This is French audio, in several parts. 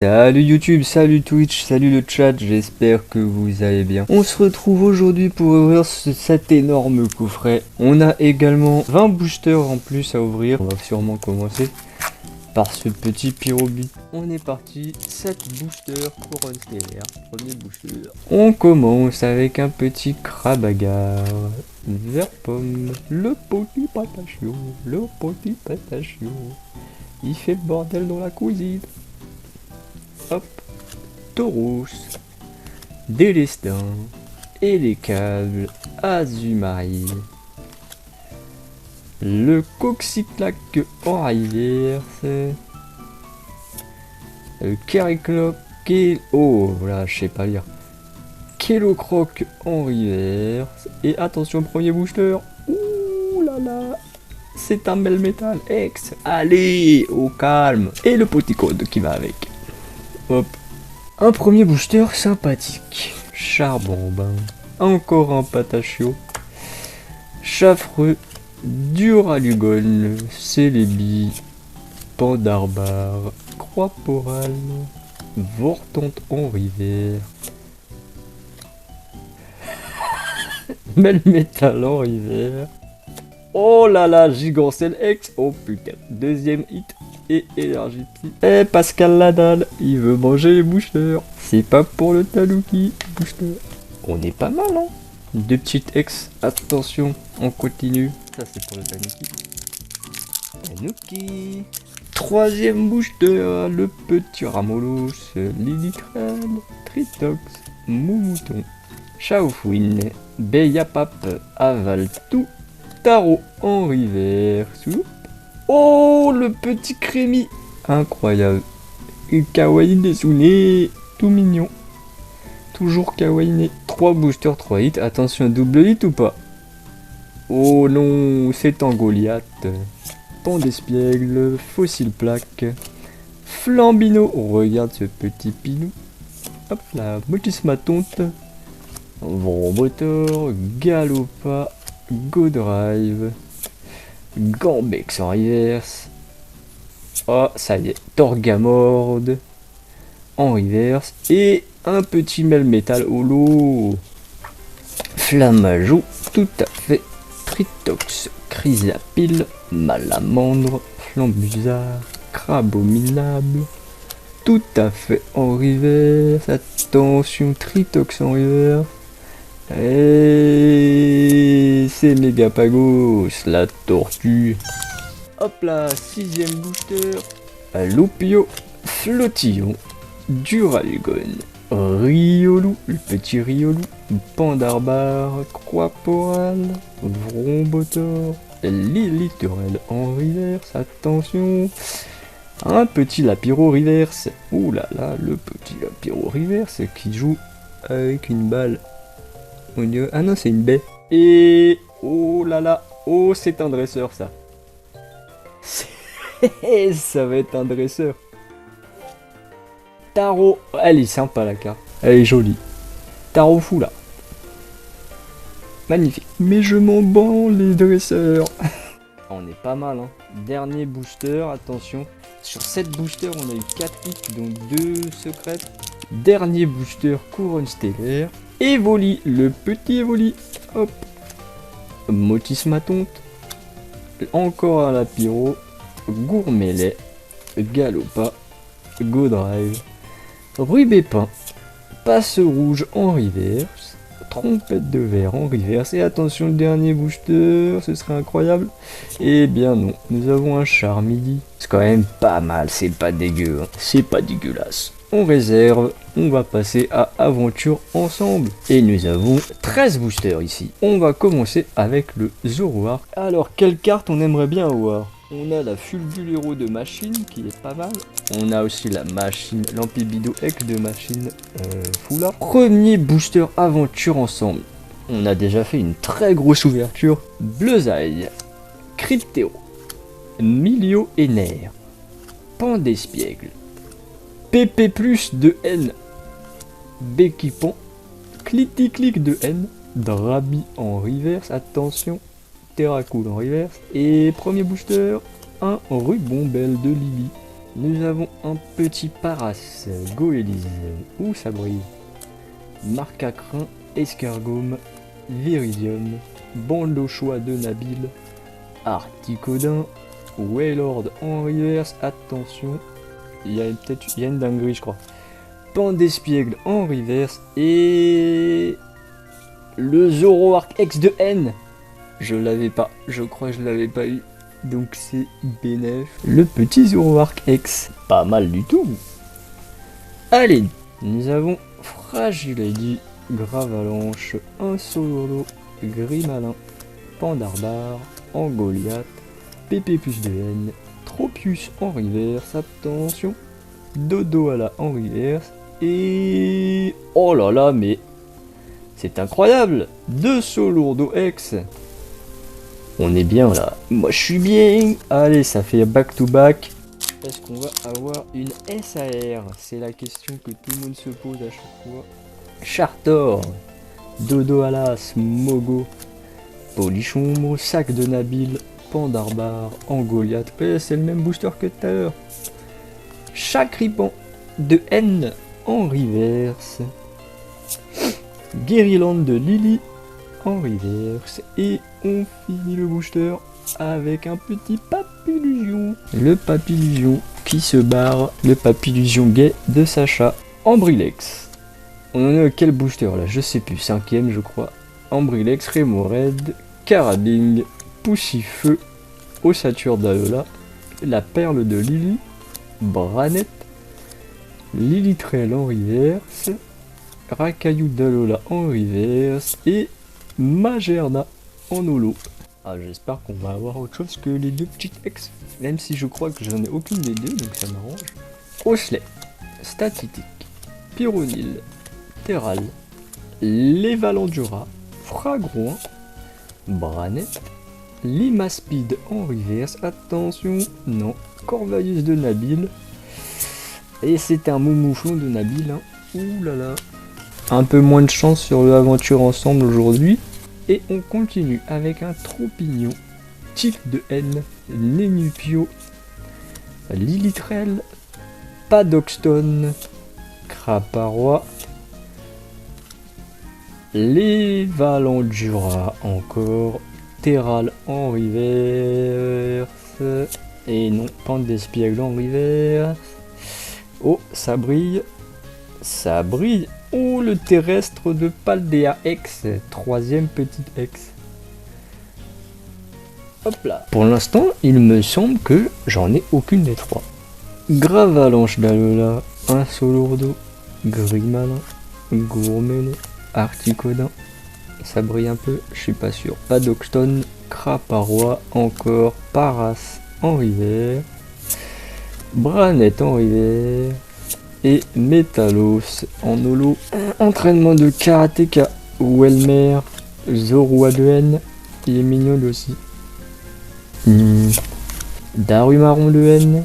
Salut YouTube, salut Twitch, salut le chat, j'espère que vous allez bien. On se retrouve aujourd'hui pour ouvrir cet énorme coffret. On a également 20 boosters en plus à ouvrir. On va sûrement commencer par ce petit pyrobut. On est parti, 7 boosters couronne stellaire. Premier booster. On commence avec un petit crabagar. Vert pomme, le petit patachio, le petit patachio. Il fait le bordel dans la cuisine. Hop, Tauros, Délestin, et les câbles Azumarill. Le Coxyclac en rivière, c'est le Kericloc, oh là, je sais pas lire. Kelocroc en reverse. Et attention, premier booster. Ouh là là, c'est un Melmetal X. Allez, au calme. Et le petit code qui va avec. Hop. Un premier booster sympathique. Charbon, encore un Patachio. Chaffreux, Duralugon, Celebi, Pandarbar, Croix-Porale, Vortante en rivière. Melmetal en rivière. Oh là là, Gigancel X. Oh putain, deuxième hit. Et Energy-P. Eh, Pascal Ladal, il veut manger les boosters. C'est pas pour le Tanuki, booster. On est pas mal, hein. Deux petites X, attention, on continue. Ça, c'est pour le Tanuki. Tanuki. Troisième booster, le petit Ramolos, Lilitrel, Tritox, Moumouton, Chaufouine, Beyapap, Avaltou, Taro en reverse. Oh, le petit Crémi. Incroyable. Kawaii Desune. Tout mignon. Toujours Kawaii. 3 boosters, 3 hits. Attention, double hit ou pas? Oh non, c'est en Goliath. Pan d'espiègle. Fossile plaque. Flambino. Regarde ce petit pinou. Hop là. Motismatonte. Vrombotor. Galopa. Go Drive. Gambex en reverse. Oh, ça y est. Torgamord en reverse. Et un petit Melmetal holo. Flammajou, tout à fait. Tritox, Chrysapile, Malamandre, Flambusard, Crabominable. Tout à fait en reverse. Attention, Tritox en reverse. Et c'est Megapagos, la tortue. Hop là, sixième booster. Loupio, Flottillon, Duralugon, Riolou, le petit Riolou, Pandarbar, Croix-Porale, Vrombotor, Liliturel en reverse, attention. Un petit Lapiro reverse. Ouh là là, le petit Lapiro reverse qui joue avec une balle. Ah non, c'est une baie. Et oh là là, oh, c'est un dresseur ça. Ça va être un dresseur. Taro, elle est sympa la carte. Elle est jolie. Taro fou là. Magnifique. Mais je m'en bats les dresseurs. On est pas mal, hein. Dernier booster, attention. Sur 7 boosters, on a eu 4 hits, donc 2 secrètes. Dernier booster, couronne stellaire. Evoli, le petit Evoli. Hop. Motismatonte. Encore un Lapiro. Gourmelet. Galopa. Go Drive. Rubépin. Passe rouge en reverse. Trompette de verre en reverse. Et attention, le dernier booster, ce serait incroyable. Eh bien non, nous avons un Charmilly. C'est quand même pas mal, c'est pas dégueu, hein. C'est pas dégueulasse. On réserve, on va passer à aventure ensemble. Et nous avons 13 boosters ici. On va commencer avec le Zoroark. Alors, quelle carte on aimerait bien avoir? On a la Fulgulero de machine qui est pas mal. On a aussi la machine, l'Ampibido X de machine Fula. Premier booster aventure ensemble. On a déjà fait une très grosse ouverture. Bleusaille, Cryptéo, Milio et Nerf, Pan d'espiègle, PP plus de N, Béquipon, Cliticlic de N, Drabi en reverse, attention, Terracool en reverse, et premier booster, un Rubombelle de Lily. Nous avons un petit Paras, Goélise, ouh ça brille. Marc à crin, Escargome, Viridium, Bandochois de Nabil, Articodin, Waylord en reverse, attention, il y a une dinguerie je crois. Pandespiègle en reverse et le Zoroark X de N. Je l'avais pas, je crois que je l'avais pas eu, donc c'est bénef. Le petit Zoroark X, pas mal du tout. Allez, nous avons Fragilady, Gravalanche, un Solourdo, Grimalin, Pandarbar, Angoliath, PP plus de N, Tropius en reverse, attention, Dodoala en reverse, et... oh là là, mais... c'est incroyable! 2 Solourdo X. On est bien là. Moi je suis bien. Allez, ça fait back to back. Est-ce qu'on va avoir une SAR? C'est la question que tout le monde se pose à chaque fois. Chartor, Dodoala, Smogo, Polichombre, Sac de Nabil, Pandarbar, Angoliath. C'est le même booster que tout à l'heure. Chacripan de N en reverse. Guériland de Lily en reverse. Et on finit le booster avec un petit Papillusion. Le Papillusion qui se barre. Le Papillusion gay de Sacha. Ambrilex. On en est à quel booster là? Je sais plus. 5ème je crois. Ambrilex, Remoraid, Carabing, Poussifeu, Ossature d'Alola, la Perle de Lily, Branette, Lilitrell en reverse, Racaillou d'Alola en reverse et Magerna en holo. Ah, j'espère qu'on va avoir autre chose que les deux petites ex, même si je crois que j'en ai aucune des deux, donc ça m'arrange. Osley, Statitique, Pyronil, Terral, Lévalandura, Fragrouin, Branette, Limaspide en reverse, attention, non, Corvallis de Nabil, et c'est un moumouflon de Nabil, hein. Ouh là là. Un peu moins de chance sur l'aventure ensemble aujourd'hui, et on continue avec un Troupignon, Tic de N, Nénupio, Lilitrell, Padoxton, Craparois, Lévalandura encore, Terral en reverse, et non, Pandespiègle en reverse. Oh, ça brille, ça brille. Oh, le terrestre de Paldea X, 3ème petite X. Hop là. Pour l'instant, il me semble que j'en ai aucune des trois. Gravalanche d'Alola, un Solourdo, Grimalin, Gourmelet, Articodin. Ça brille un peu, je suis pas sûr. Padoxton, Craparois, encore Paras en rivière, Branette en rivière et Métalos en holo. Entraînement de karatéka, Welmer, Zorua de N, il est mignon aussi. Darumaron de N,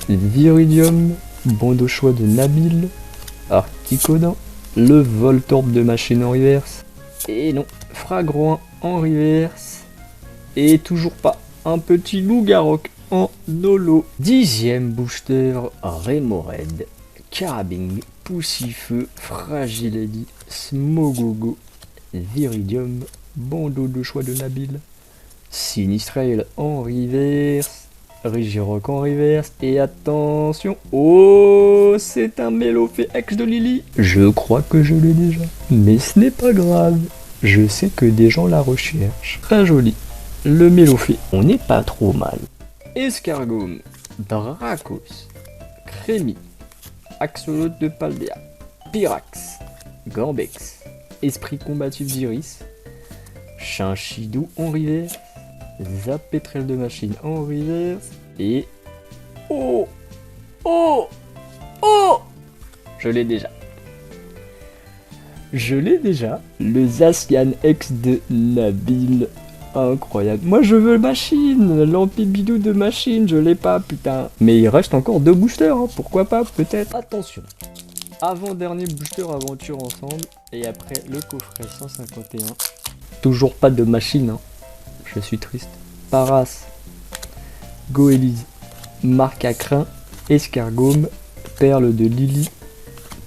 Viridium, Bandochois de Nabil, Articodin, le Voltorb de Machine en reverse, et non, Fragrouin en reverse, et toujours pas un petit Loup-Garok en holo. 10ème booster, Remoraid, Carabing, Poussifeu, Fragilady, Smogogo, Viridium, Bandeau de choix de Nabil, Sinistrail en reverse, Regirock en reverse, et attention, oh, c'est un Mélofée ex de Lily. Je crois que je l'ai déjà, mais ce n'est pas grave, je sais que des gens la recherchent. Très joli, le Mélofée, on n'est pas trop mal. Escargome, Dracos, Crémi, Axolot de Paldea, Pyrax, Gambex, Esprit combatif d'Iris, Chinchidou en reverse, Zapétrel de Machine en reverse, et... oh, oh, oh, je l'ai déjà. Je l'ai déjà, le Zacian X de Nabil. Incroyable. Moi je veux Machine, l'Ampibidou de Machine, je l'ai pas, putain. Mais il reste encore 2 boosters, hein. Pourquoi pas, peut-être. Attention. Avant-dernier booster aventure ensemble, et après le coffret 151. Toujours pas de Machine, hein. Je suis triste. Paras, Goélise, Marc à crin, Escargome, Perle de Lily,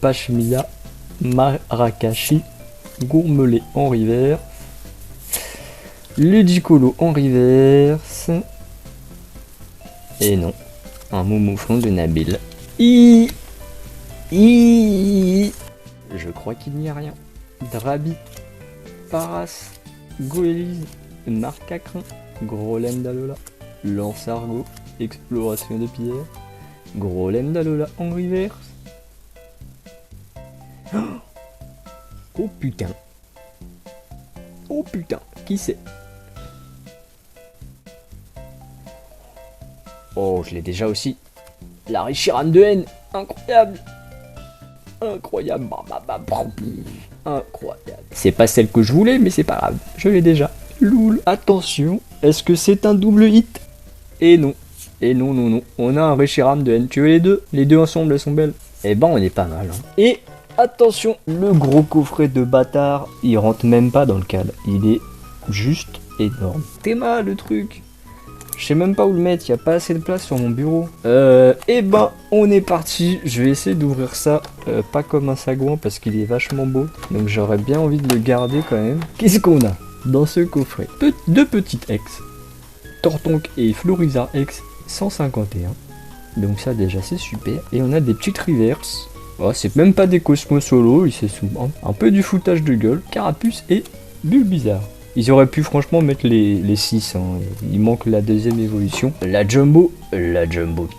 Pashmia, Marakashi, Gourmelet en reverse, Ludicolo en reverse, et non, un Momouflon de Nabil. Je crois qu'il n'y a rien. Drabi, Paras, Goélise, Marcacrin, Grolem d'Alola, Lance-Argot, Exploration de pierre, Grolem d'Alola en reverse. Oh putain. Oh putain, qui c'est? Oh, je l'ai déjà aussi. La Reshiram de haine, incroyable. Incroyable. Incroyable. C'est pas celle que je voulais, mais c'est pas grave. Je l'ai déjà. Loul. Attention, est-ce que c'est un double hit? Et non. Et non, non, non. On a un Reshiram de haine. Tu veux les deux? Les deux ensemble, elles sont belles. Eh ben, on est pas mal. Hein. Et attention, le gros coffret de bâtard, il rentre même pas dans le cadre. Il est juste énorme. T'es mal le truc. Je sais même pas où le mettre, il n'y a pas assez de place sur mon bureau. Eh ben, on est parti. Je vais essayer d'ouvrir ça, pas comme un sagouin parce qu'il est vachement beau. Donc j'aurais bien envie de le garder quand même. Qu'est-ce qu'on a dans ce coffret? Deux petites ex. Tortonk et Florizard X 151. Donc ça déjà c'est super. Et on a des petites reverses. Oh, c'est même pas des Cosmos Solo, il s'est souvent un peu du foutage de gueule. Carapuce et Bulbizarre. Ils auraient pu franchement mettre les 6, hein. Il manque la deuxième évolution. La Jumbo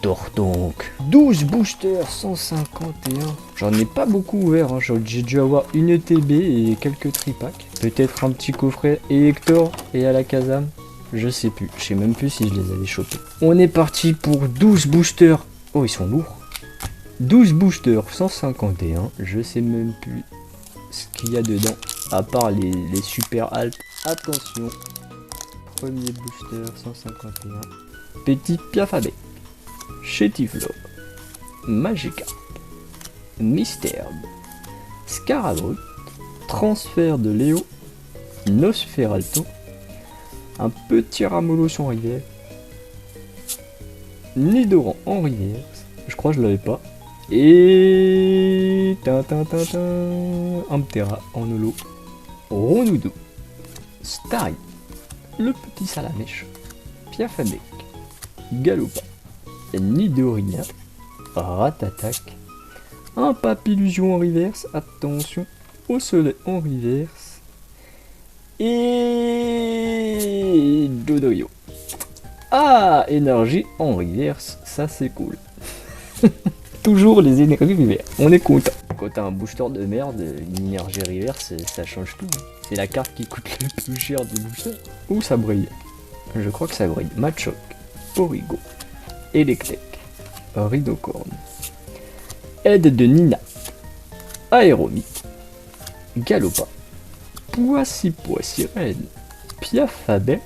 Tortonk. 12 boosters, 151. J'en ai pas beaucoup ouvert, hein. J'ai dû avoir une TB et quelques tripacks. Peut-être un petit coffret Elector et Alakazam. Je sais plus, je sais même plus si je les avais chopés. On est parti pour 12 boosters. Oh, ils sont lourds. 12 boosters, 151. Je sais même plus ce qu'il y a dedans, à part les super alpes. Attention, premier booster 151. Petite Piafabec, Chétiflore, Magikarp, Misterbe, Scarabrut, Transfert de Léo, Nosferalto, un petit Ramolos en rivière, Nidoran en rivière, je crois que je l'avais pas, et Amptera en holo, Ronoudo, Starry, le petit Salamèche, Piafabec, Galopa, Nidorina, Ratatak, un Papillusion en reverse, attention, au soleil en reverse, et Dodoyo. Ah, énergie en reverse, ça c'est cool. Toujours les énergies reverse, on est content. Quand t'as un booster de merde, une énergie reverse, ça change tout. C'est la carte qui coûte le plus cher du booster. Ouh, ça brille. Je crois que ça brille. Machoke, Origo, Electek, Rhinocorn, Aide de Nina, Aéromite, Galopa, Poissy-Poissy-Reine, Piafabec,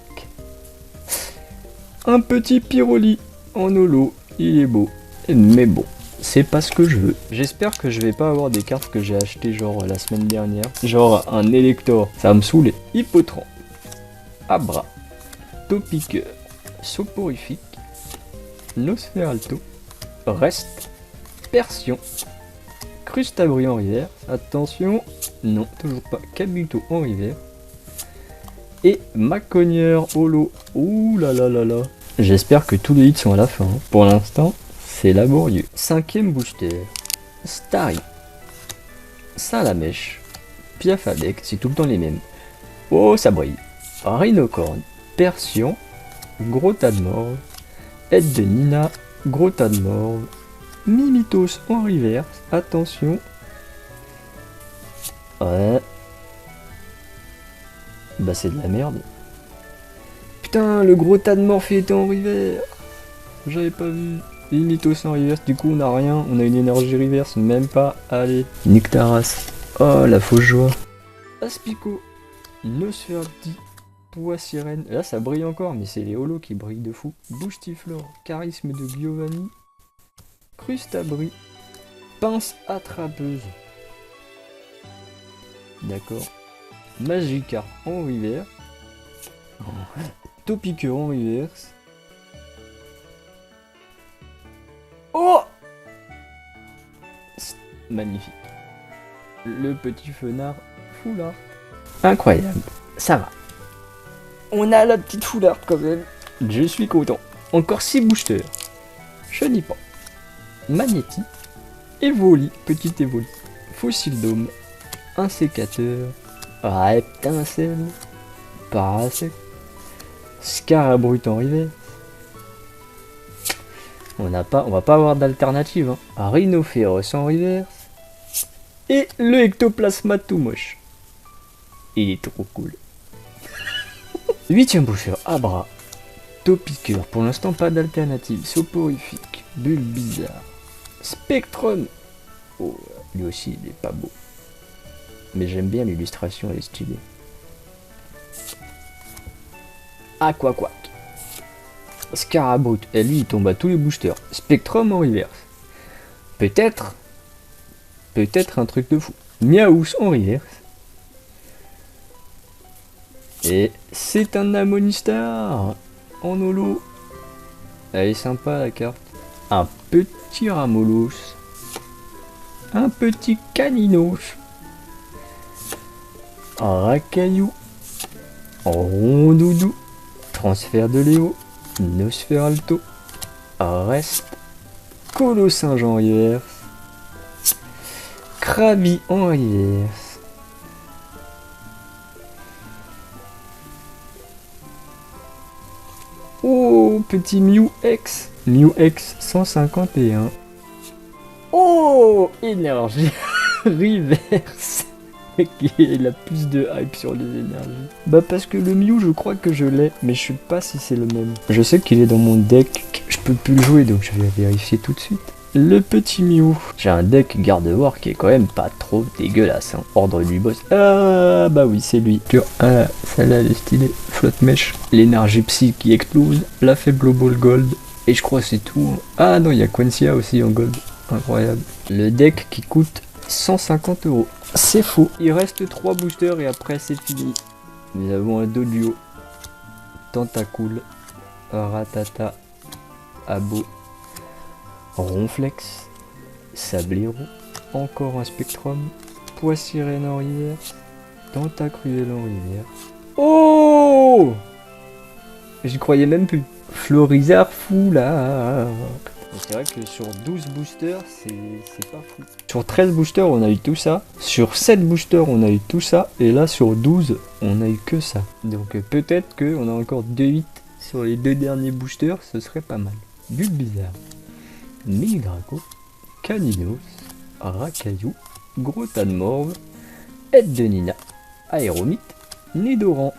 un petit Pyroli en holo. Il est beau, mais bon. C'est pas ce que je veux. J'espère que je vais pas avoir des cartes que j'ai achetées genre la semaine dernière. Genre un Elector, ça va me saouler. Hippotron, Abra, Topiqueur, Soporifique, Nosferalto, Reste, Persion, Crustabri en rivière. Attention, non, toujours pas. Kabuto en rivière. Et Macogneur holo. Ouh là là là là. J'espère que tous les hits sont à la fin. Hein. Pour l'instant, c'est laborieux. Cinquième booster. Starry. Salamèche. Piafabec, c'est tout le temps les mêmes. Oh, ça brille. Rhinocorn. Persion. Gros tas de morve. Aide de Nina. Gros tas de morve. Mimitos en reverse. Attention. Ouais. Bah c'est de la merde. Putain, le gros tas de morph était en reverse. J'avais pas vu. Mimitos en reverse, du coup on a rien. On a une énergie reverse, même pas. Allez. Nyctaras. Oh, la fausse joie. Aspico. Nosferalti. Poissy-Reine. Là ça brille encore, mais c'est les holos qui brillent de fou. Boostiflore. Charisme de Giovanni. Crustabri. Pince attrapeuse. D'accord. Magikarp en rivière. Topiqueur en reverse. Oh! magnifique. Le petit fenard foulard. Incroyable, ça va. On a la petite foulard quand même. Je suis content. Encore 6 boosters. Je n'y pas. Magnéti. Évoli, petit évoli. Fossile dôme. Un sécateur. Reptincelle. Parasect. Scarabrute en rivière. On va pas avoir d'alternative. Hein. Rhinophéros en rivière. Et le ectoplasma tout moche. Il est trop cool. 8ème boucheur, Abra. Topiqueur, pour l'instant pas d'alternative. Soporifique, bulle bizarre. Spectrum. Oh, lui aussi il est pas beau. Mais j'aime bien l'illustration, elle est stylée. Aquaquack. Scarabrute, et lui il tombe à tous les boosters. Spectrum en reverse. Peut-être un truc de fou. Miaous en reverse. Et c'est un Amonistar en holo. Elle est sympa la carte. Un petit Ramolos. Un petit Caninos. Un Racaillou. Rondoudou. Transfert de Léo. Nosferalto. Reste. Colossinge en reverse. Krabi en reverse. Oh, petit Mew X. Mew X 151. Oh, énergie reverse. Il a plus de hype sur les énergies. Bah parce que le Mew je crois que je l'ai, mais je sais pas si c'est le même. Je sais qu'il est dans mon deck, je peux plus le jouer donc je vais vérifier tout de suite. Le petit Mew. J'ai un deck Gardevoir qui est quand même pas trop dégueulasse. Hein. Ordre du boss. Ah bah oui c'est lui. Ah celle-là elle est stylée. Flotte mèche. L'énergie psy qui explose. La faible ball gold. Et je crois que c'est tout. Hein. Ah non il y a Quencia aussi en gold. Incroyable. Le deck qui coûte 150 €. C'est faux. Il reste 3 boosters et après c'est fini. Nous avons un Doduo. Tentacool. Ratata. Abo. Ronflex, Sablero, encore un Spectrum, Poissirène en rivière, Tentacruel en rivière. Oh, j'y croyais même plus. Florizard Foulard. C'est vrai que sur 12 boosters, c'est pas fou. Sur 13 boosters, on a eu tout ça. Sur 7 boosters, on a eu tout ça. Et là, sur 12, on a eu que ça. Donc peut-être qu'on a encore 2 hits sur les 2 derniers boosters, ce serait pas mal. Bulle bizarre. Mini-Draco, Caninos, Racaillou, Grotan Morve, Aide de Nina, Aéromite, Nidoran,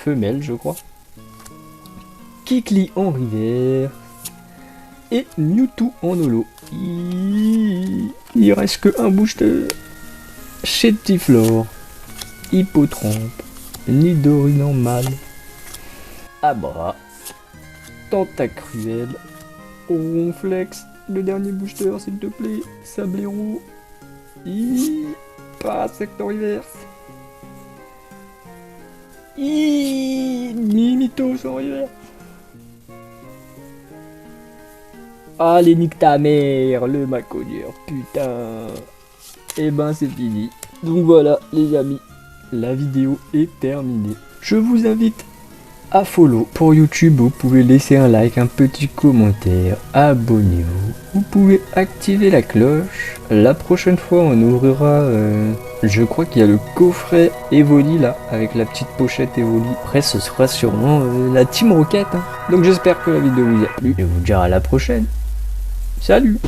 femelle je crois, Kikli en rivière, et Mewtwo en holo. Il reste que un booster. Chétiflore, Hippotrampe, Nidorine en mâle, Abra, Tentacruel, Ronflex, le dernier booster s'il te plaît, Sablero, Parasect en reverse, Mimitos en reverse. Allez nique ta mère, le Maconieur, putain. Et ben c'est fini. Donc voilà les amis, la vidéo est terminée. Je vous invite à follow pour YouTube, vous pouvez laisser un like, un petit commentaire, abonnez-vous, vous pouvez activer la cloche. La prochaine fois on ouvrira, je crois qu'il y a le coffret Evoli là, avec la petite pochette Evoli. Après ce sera sûrement la Team Rocket. Hein. Donc j'espère que la vidéo vous a plu, et vous dire à la prochaine. Salut!